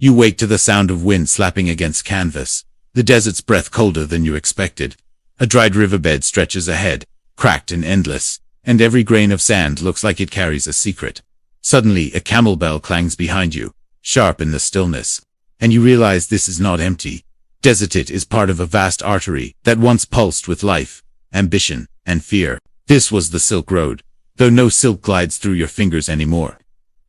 You wake to the sound of wind slapping against canvas, the desert's breath colder than you expected. A dried riverbed stretches ahead, cracked and endless, and every grain of sand looks like it carries a secret. Suddenly, a camel bell clangs behind you, sharp in the stillness, and you realize this is not empty. Desert is part of a vast artery that once pulsed with life, ambition, and fear. This was the Silk Road, though no silk glides through your fingers anymore.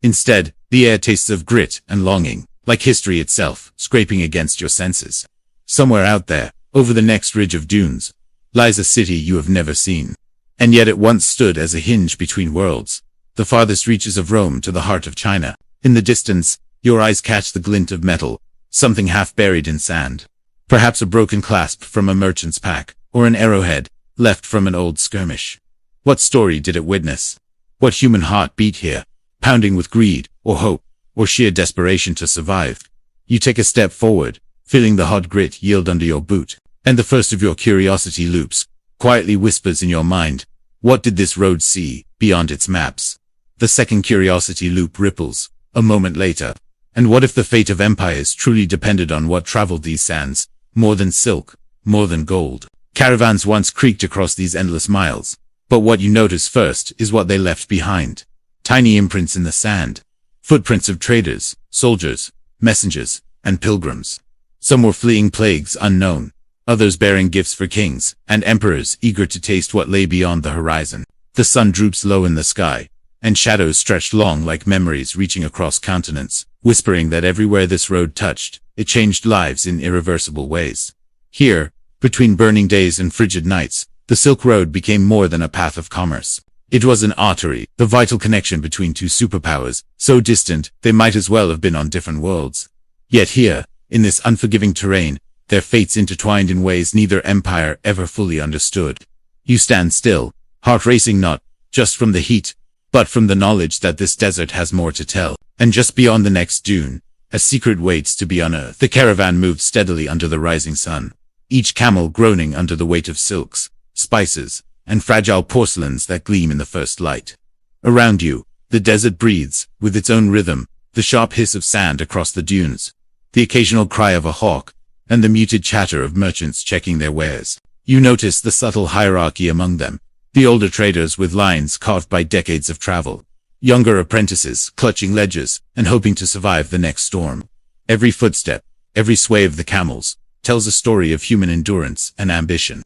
Instead, the air tastes of grit and longing, like history itself, scraping against your senses. Somewhere out there, over the next ridge of dunes, lies a city you have never seen. And yet it once stood as a hinge between worlds, the farthest reaches of Rome to the heart of China. In the distance, your eyes catch the glint of metal, something half buried in sand. Perhaps a broken clasp from a merchant's pack, or an arrowhead, left from an old skirmish. What story did it witness? What human heart beat here, pounding with greed, or hope, or sheer desperation to survive? You take a step forward, feeling the hot grit yield under your boot, and the first of your curiosity loops quietly whispers in your mind, what did this road see, beyond its maps? The second curiosity loop ripples, a moment later, and what if the fate of empires truly depended on what traveled these sands, more than silk, more than gold? Caravans once creaked across these endless miles, but what you notice first is what they left behind. Tiny imprints in the sand, footprints of traders, soldiers, messengers, and pilgrims. Some were fleeing plagues unknown, others bearing gifts for kings and emperors eager to taste what lay beyond the horizon. The sun droops low in the sky, and shadows stretched long like memories reaching across continents, whispering that everywhere this road touched, it changed lives in irreversible ways. Here, between burning days and frigid nights, the Silk Road became more than a path of commerce. It was an artery, the vital connection between two superpowers, so distant they might as well have been on different worlds. Yet here, in this unforgiving terrain, their fates intertwined in ways neither empire ever fully understood. You stand still, heart racing not just from the heat, but from the knowledge that this desert has more to tell. And just beyond the next dune, a secret waits to be unearthed. The caravan moved steadily under the rising sun, each camel groaning under the weight of silks, spices, and fragile porcelains that gleam in the first light. Around you, the desert breathes, with its own rhythm, the sharp hiss of sand across the dunes, the occasional cry of a hawk, and the muted chatter of merchants checking their wares. You notice the subtle hierarchy among them, the older traders with lines carved by decades of travel, younger apprentices clutching ledgers and hoping to survive the next storm. Every footstep, every sway of the camels, tells a story of human endurance and ambition.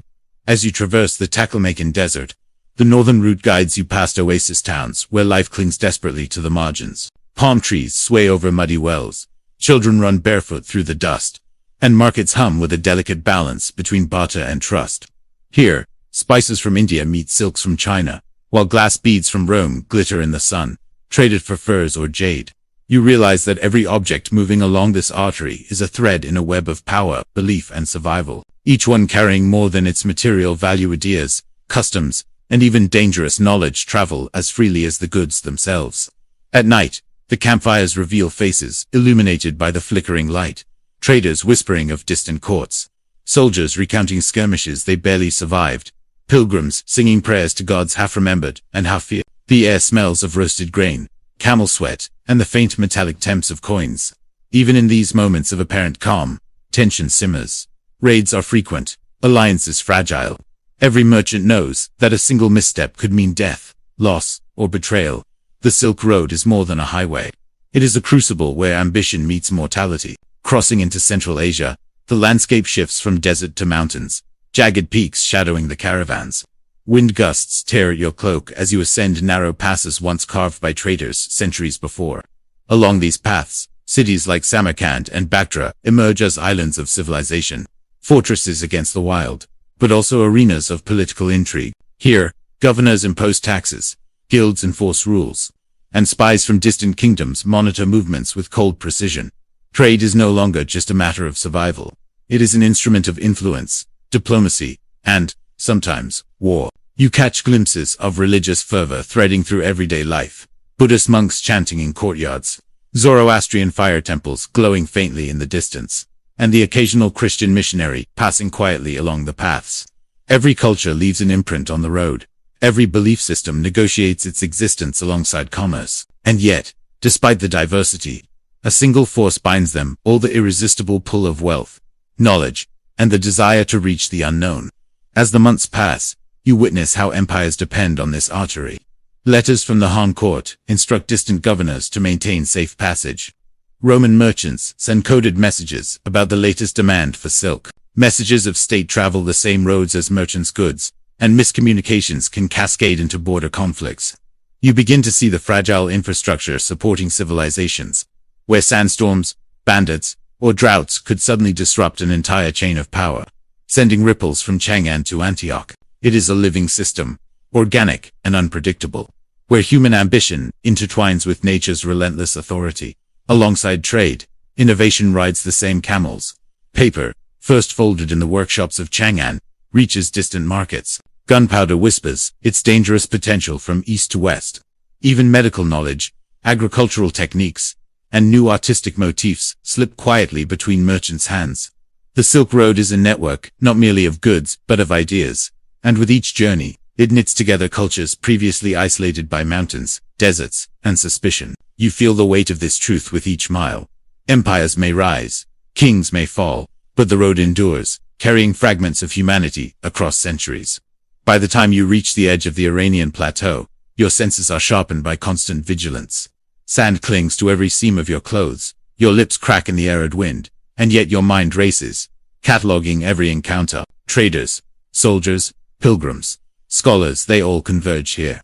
As you traverse the Taklamakan Desert, the northern route guides you past oasis towns where life clings desperately to the margins. Palm trees sway over muddy wells, children run barefoot through the dust, and markets hum with a delicate balance between barter and trust. Here, spices from India meet silks from China, while glass beads from Rome glitter in the sun, traded for furs or jade. You realize that every object moving along this artery is a thread in a web of power, belief, and survival, each one carrying more than its material value. Ideas, customs, and even dangerous knowledge travel as freely as the goods themselves. At night, the campfires reveal faces illuminated by the flickering light, traders whispering of distant courts, soldiers recounting skirmishes they barely survived, pilgrims singing prayers to gods half-remembered and half-feared. The air smells of roasted grain, camel sweat, and the faint metallic temps of coins. Even in these moments of apparent calm, tension simmers. Raids are frequent, alliances fragile. Every merchant knows that a single misstep could mean death, loss, or betrayal. The Silk Road is more than a highway. It is a crucible where ambition meets mortality. Crossing into Central Asia, the landscape shifts from desert to mountains, jagged peaks shadowing the caravans. Wind gusts tear at your cloak as you ascend narrow passes once carved by traders centuries before. Along these paths, cities like Samarkand and Bactra emerge as islands of civilization, fortresses against the wild, but also arenas of political intrigue. Here, governors impose taxes, guilds enforce rules, and spies from distant kingdoms monitor movements with cold precision. Trade is no longer just a matter of survival. It is an instrument of influence, diplomacy, and, sometimes, war. You catch glimpses of religious fervor threading through everyday life. Buddhist monks chanting in courtyards, Zoroastrian fire temples glowing faintly in the distance, and the occasional Christian missionary passing quietly along the paths. Every culture leaves an imprint on the road. Every belief system negotiates its existence alongside commerce. And yet, despite the diversity, A single force binds them, all the irresistible pull of wealth, knowledge, and the desire to reach the unknown. As the months pass, you witness how empires depend on this artery. Letters from the Han court instruct distant governors to maintain safe passage. Roman merchants send coded messages about the latest demand for silk. Messages of state travel the same roads as merchants' goods, and miscommunications can cascade into border conflicts. You begin to see the fragile infrastructure supporting civilizations, where sandstorms, bandits, or droughts could suddenly disrupt an entire chain of power, sending ripples from Chang'an to Antioch. It is a living system, organic and unpredictable, where human ambition intertwines with nature's relentless authority. Alongside trade, innovation rides the same camels. Paper, first folded in the workshops of Chang'an, reaches distant markets. Gunpowder whispers its dangerous potential from east to west. Even medical knowledge, agricultural techniques, and new artistic motifs slip quietly between merchants' hands. The Silk Road is a network, not merely of goods, but of ideas. And with each journey, it knits together cultures previously isolated by mountains, deserts, and suspicion. You feel the weight of this truth with each mile. Empires may rise, kings may fall, but the road endures, carrying fragments of humanity across centuries. By the time you reach the edge of the Iranian plateau, your senses are sharpened by constant vigilance. Sand clings to every seam of your clothes, your lips crack in the arid wind, and yet your mind races, cataloging every encounter. Traders, soldiers, pilgrims, scholars, they all converge here,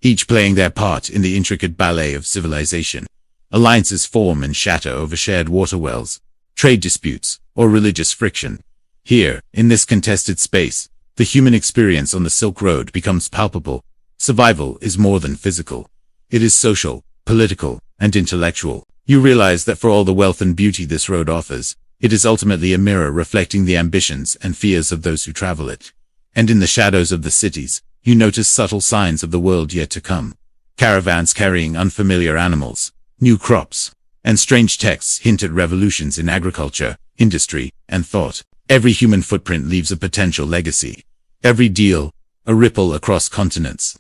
each playing their part in the intricate ballet of civilization. Alliances form and shatter over shared water wells, trade disputes, or religious friction. Here, in this contested space, the human experience on the Silk Road becomes palpable. Survival is more than physical. It is social, political, and intellectual. You realize that for all the wealth and beauty this road offers, it is ultimately a mirror reflecting the ambitions and fears of those who travel it. And in the shadows of the cities, you notice subtle signs of the world yet to come. Caravans carrying unfamiliar animals, new crops, and strange texts hint at revolutions in agriculture, industry, and thought. Every human footprint leaves a potential legacy. Every deal, a ripple across continents.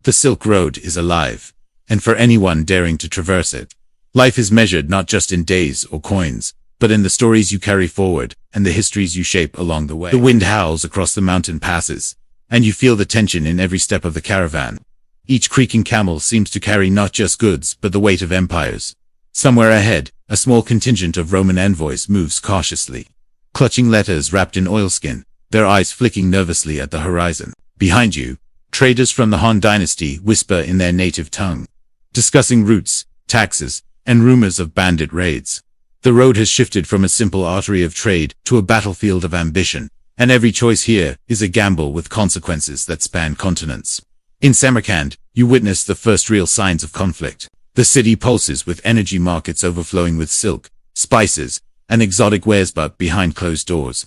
The Silk Road is alive, and for anyone daring to traverse it, life is measured not just in days or coins, but in the stories you carry forward and the histories you shape along the way. The wind howls across the mountain passes, and you feel the tension in every step of the caravan. Each creaking camel seems to carry not just goods, but the weight of empires. Somewhere ahead, a small contingent of Roman envoys moves cautiously, clutching letters wrapped in oilskin, their eyes flicking nervously at the horizon. Behind you, traders from the Han dynasty whisper in their native tongue, discussing routes, taxes, and rumors of bandit raids. The road has shifted from a simple artery of trade to a battlefield of ambition, and every choice here is a gamble with consequences that span continents. In Samarkand, you witness the first real signs of conflict. The city pulses with energy markets overflowing with silk, spices, and exotic wares, but behind closed doors.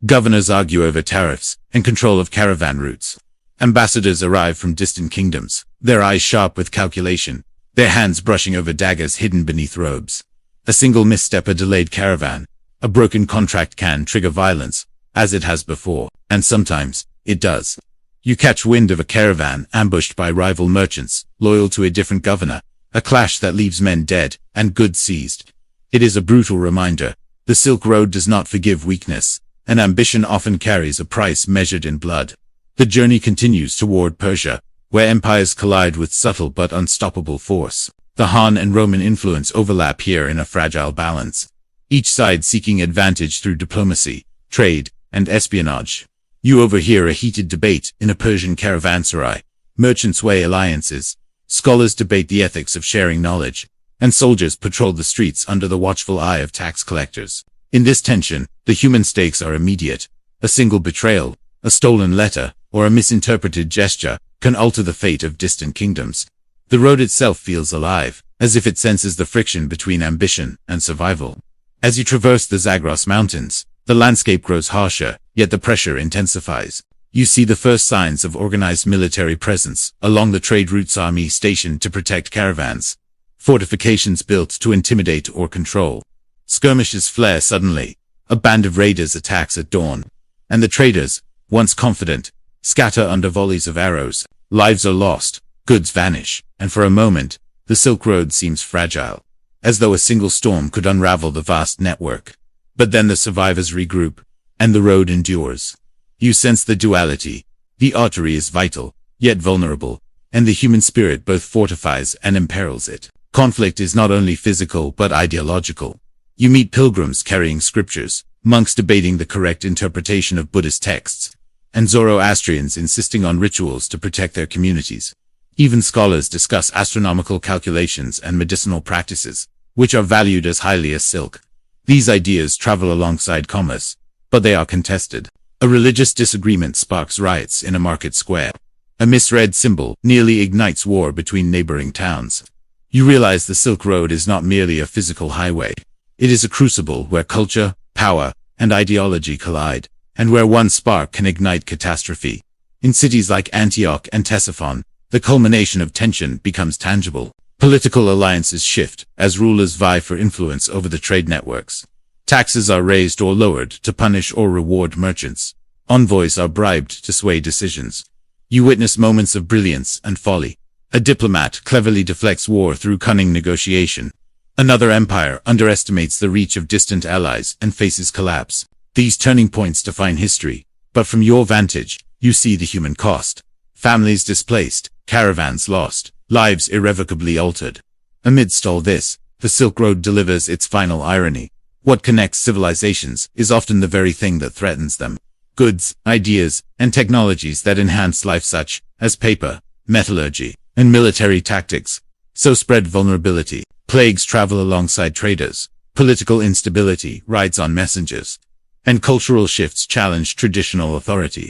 Governors argue over tariffs and control of caravan routes. Ambassadors arrive from distant kingdoms, their eyes sharp with calculation, their hands brushing over daggers hidden beneath robes. A single misstep, a delayed caravan, a broken contract can trigger violence, as it has before, and sometimes, it does. You catch wind of a caravan ambushed by rival merchants, loyal to a different governor, a clash that leaves men dead and goods seized. It is a brutal reminder. The Silk Road does not forgive weakness, and ambition often carries a price measured in blood. The journey continues toward Persia, where empires collide with subtle but unstoppable force. The Han and Roman influence overlap here in a fragile balance, each side seeking advantage through diplomacy, trade, and espionage. You overhear a heated debate in a Persian caravanserai. Merchants weigh alliances, scholars debate the ethics of sharing knowledge, and soldiers patrol the streets under the watchful eye of tax collectors. In this tension, the human stakes are immediate. A single betrayal, a stolen letter, or a misinterpreted gesture can alter the fate of distant kingdoms. The road itself feels alive, as if it senses the friction between ambition and survival. As you traverse the Zagros Mountains, the landscape grows harsher, yet the pressure intensifies. You see the first signs of organized military presence along the trade routes, army stationed to protect caravans, fortifications built to intimidate or control. Skirmishes flare suddenly, a band of raiders attacks at dawn, and the traders, once confident, scatter under volleys of arrows. Lives are lost, goods vanish, and for a moment, the Silk Road seems fragile. as though a single storm could unravel the vast network. But then the survivors regroup, and the road endures. You sense the duality. The artery is vital, yet vulnerable, and the human spirit both fortifies and imperils it. Conflict is not only physical but ideological. You meet pilgrims carrying scriptures, monks debating the correct interpretation of Buddhist texts, and Zoroastrians insisting on rituals to protect their communities. Even scholars discuss astronomical calculations and medicinal practices, which are valued as highly as silk. These ideas travel alongside commerce, but they are contested. A religious disagreement sparks riots in a market square. A misread symbol nearly ignites war between neighboring towns. You realize the Silk Road is not merely a physical highway. It is a crucible where culture, power, and ideology collide, and where one spark can ignite catastrophe. In cities like Antioch and Ctesiphon, the culmination of tension becomes tangible. Political alliances shift as rulers vie for influence over the trade networks. Taxes are raised or lowered to punish or reward merchants. Envoys are bribed to sway decisions. You witness moments of brilliance and folly. A diplomat cleverly deflects war through cunning negotiation. Another empire underestimates the reach of distant allies and faces collapse. These turning points define history, but from your vantage, you see the human cost. Families displaced, caravans lost, lives irrevocably altered. Amidst all this, the Silk Road delivers its final irony. What connects civilizations is often the very thing that threatens them. Goods, ideas, and technologies that enhance life such as paper, metallurgy, and military tactics. So spread vulnerability. Plagues travel alongside traders. Political instability rides on messengers. And cultural shifts challenge traditional authority.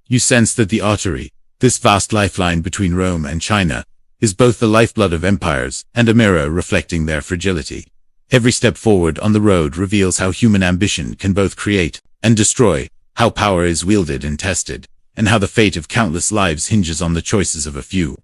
You sense that the artery, this vast lifeline between Rome and China, is both the lifeblood of empires and a mirror reflecting their fragility. Every step forward on the road reveals how human ambition can both create and destroy, how power is wielded and tested, and how the fate of countless lives hinges on the choices of a few.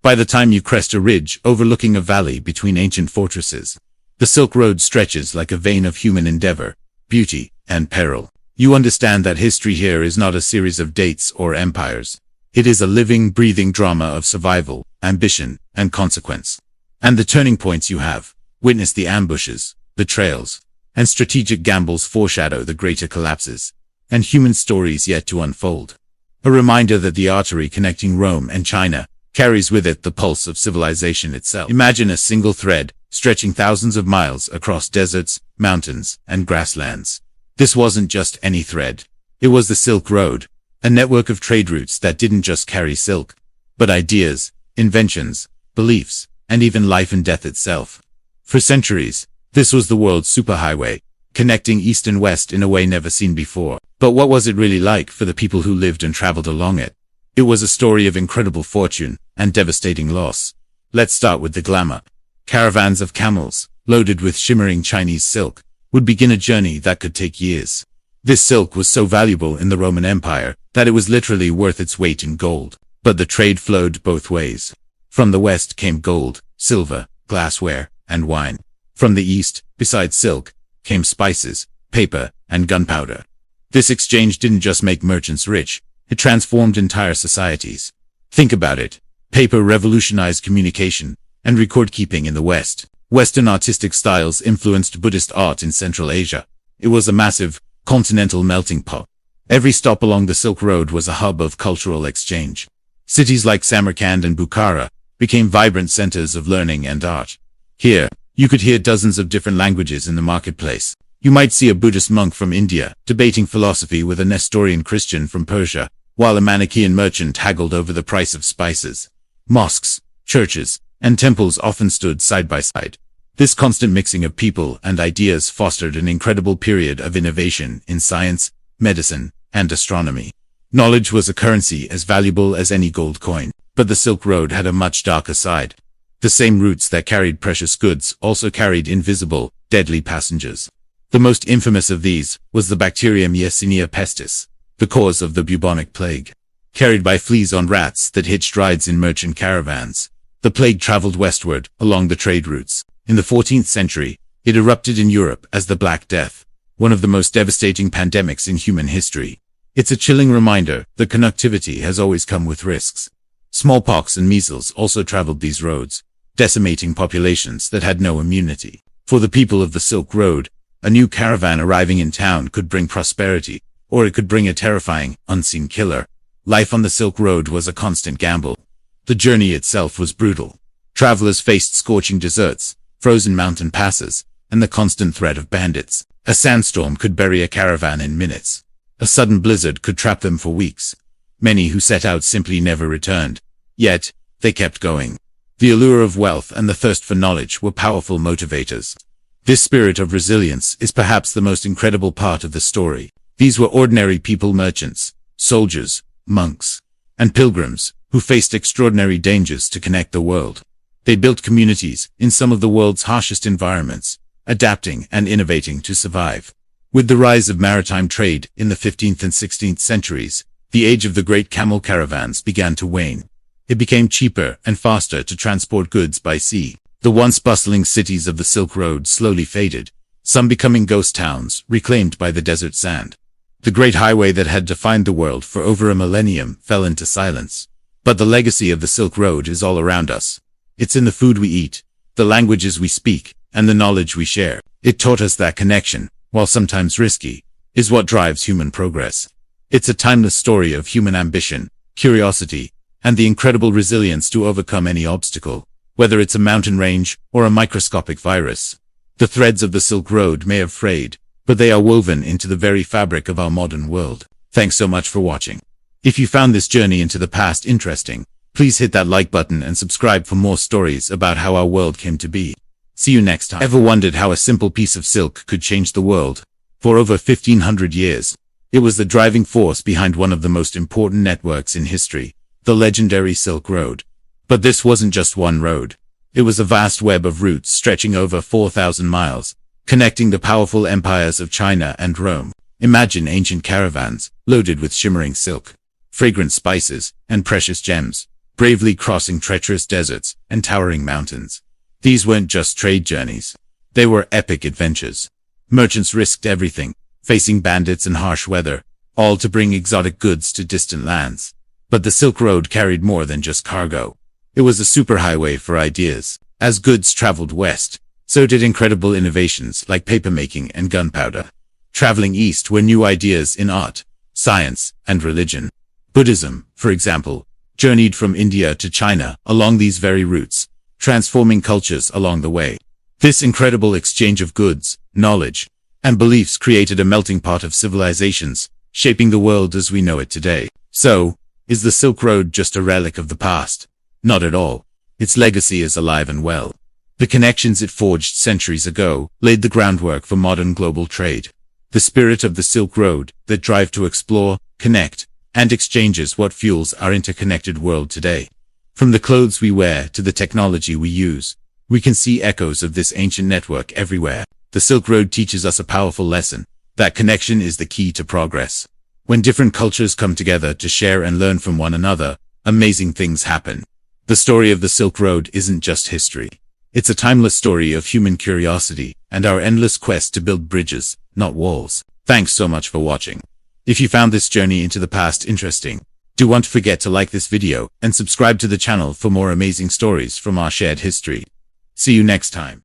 By the time you crest a ridge overlooking a valley between ancient fortresses, the Silk Road stretches like a vein of human endeavor, beauty, and peril. You understand that history here is not a series of dates or empires. It is a living, breathing drama of survival, ambition, and consequence. And the turning points you have witness the ambushes, betrayals, and strategic gambles foreshadow the greater collapses, and human stories yet to unfold. A reminder that the artery connecting Rome and China carries with it the pulse of civilization itself. Imagine a single thread, stretching thousands of miles across deserts, mountains, and grasslands. This wasn't just any thread. It was the Silk Road, a network of trade routes that didn't just carry silk, but ideas, inventions, beliefs, and even life and death itself. For centuries, this was the world's superhighway, connecting east and west in a way never seen before. But what was it really like for the people who lived and traveled along it? It was a story of incredible fortune and devastating loss. Let's start with the glamour. Caravans of camels, loaded with shimmering Chinese silk, would begin a journey that could take years. This silk was so valuable in the Roman Empire that it was literally worth its weight in gold. But the trade flowed both ways. From the west came gold, silver, glassware, and wine. From the east, besides silk, came spices, paper, and gunpowder. This exchange didn't just make merchants rich, it transformed entire societies. Think about it. Paper revolutionized communication and record-keeping in the West. Western artistic styles influenced Buddhist art in Central Asia. It was a massive, continental melting pot. Every stop along the Silk Road was a hub of cultural exchange. Cities like Samarkand and Bukhara became vibrant centers of learning and art. Here, you could hear dozens of different languages in the marketplace. You might see a Buddhist monk from India debating philosophy with a Nestorian Christian from Persia, while a Manichaean merchant haggled over the price of spices. Mosques, churches, and temples often stood side by side. This constant mixing of people and ideas fostered an incredible period of innovation in science, medicine, and astronomy. Knowledge was a currency as valuable as any gold coin, but the Silk Road had a much darker side. The same routes that carried precious goods also carried invisible, deadly passengers. The most infamous of these was the bacterium Yersinia pestis, the cause of the bubonic plague. Carried by fleas on rats that hitched rides in merchant caravans, the plague traveled westward along the trade routes. In the 14th century, it erupted in Europe as the Black Death, one of the most devastating pandemics in human history. It's a chilling reminder that connectivity has always come with risks. Smallpox and measles also traveled these roads, decimating populations that had no immunity. For the people of the Silk Road, a new caravan arriving in town could bring prosperity, or it could bring a terrifying, unseen killer. Life on the Silk Road was a constant gamble. The journey itself was brutal. Travelers faced scorching deserts, frozen mountain passes, and the constant threat of bandits. A sandstorm could bury a caravan in minutes. A sudden blizzard could trap them for weeks. Many who set out simply never returned. Yet, they kept going. The allure of wealth and the thirst for knowledge were powerful motivators. This spirit of resilience is perhaps the most incredible part of the story. These were ordinary people, merchants, soldiers, monks, and pilgrims, who faced extraordinary dangers to connect the world. They built communities in some of the world's harshest environments, adapting and innovating to survive. With the rise of maritime trade in the 15th and 16th centuries, the age of the great camel caravans began to wane. It became cheaper and faster to transport goods by sea. The once bustling cities of the Silk Road slowly faded, some becoming ghost towns reclaimed by the desert sand. The great highway that had defined the world for over a millennium fell into silence. But the legacy of the Silk Road is all around us. It's in the food we eat, the languages we speak, and the knowledge we share. It taught us that connection, while sometimes risky, is what drives human progress. It's a timeless story of human ambition, curiosity, and the incredible resilience to overcome any obstacle, whether it's a mountain range or a microscopic virus. The threads of the Silk Road may have frayed, but they are woven into the very fabric of our modern world. Thanks so much for watching. If you found this journey into the past interesting, please hit that like button and subscribe for more stories about how our world came to be. See you next time. Ever wondered how a simple piece of silk could change the world? For over 1500 years, it was the driving force behind one of the most important networks in history, the legendary Silk Road. But this wasn't just one road. It was a vast web of routes stretching over 4,000 miles, connecting the powerful empires of China and Rome. Imagine ancient caravans, loaded with shimmering silk, fragrant spices, and precious gems, bravely crossing treacherous deserts and towering mountains. These weren't just trade journeys. They were epic adventures. Merchants risked everything, facing bandits and harsh weather, all to bring exotic goods to distant lands. But the Silk Road carried more than just cargo. It was a superhighway for ideas. As goods traveled west, so did incredible innovations like papermaking and gunpowder. Traveling east were new ideas in art, science, and religion. Buddhism, for example, journeyed from India to China along these very routes, transforming cultures along the way. This incredible exchange of goods, knowledge, and beliefs created a melting pot of civilizations, shaping the world as we know it today. So, is the Silk Road just a relic of the past? Not at all. Its legacy is alive and well. The connections it forged centuries ago laid the groundwork for modern global trade. The spirit of the Silk Road, that drive to explore, connect, and exchange is what fuels our interconnected world today. From the clothes we wear to the technology we use, we can see echoes of this ancient network everywhere. The Silk Road teaches us a powerful lesson, that connection is the key to progress. When different cultures come together to share and learn from one another, amazing things happen. The story of the Silk Road isn't just history. It's a timeless story of human curiosity and our endless quest to build bridges, not walls. Thanks so much for watching. If you found this journey into the past interesting, don't forget to like this video and subscribe to the channel for more amazing stories from our shared history. See you next time.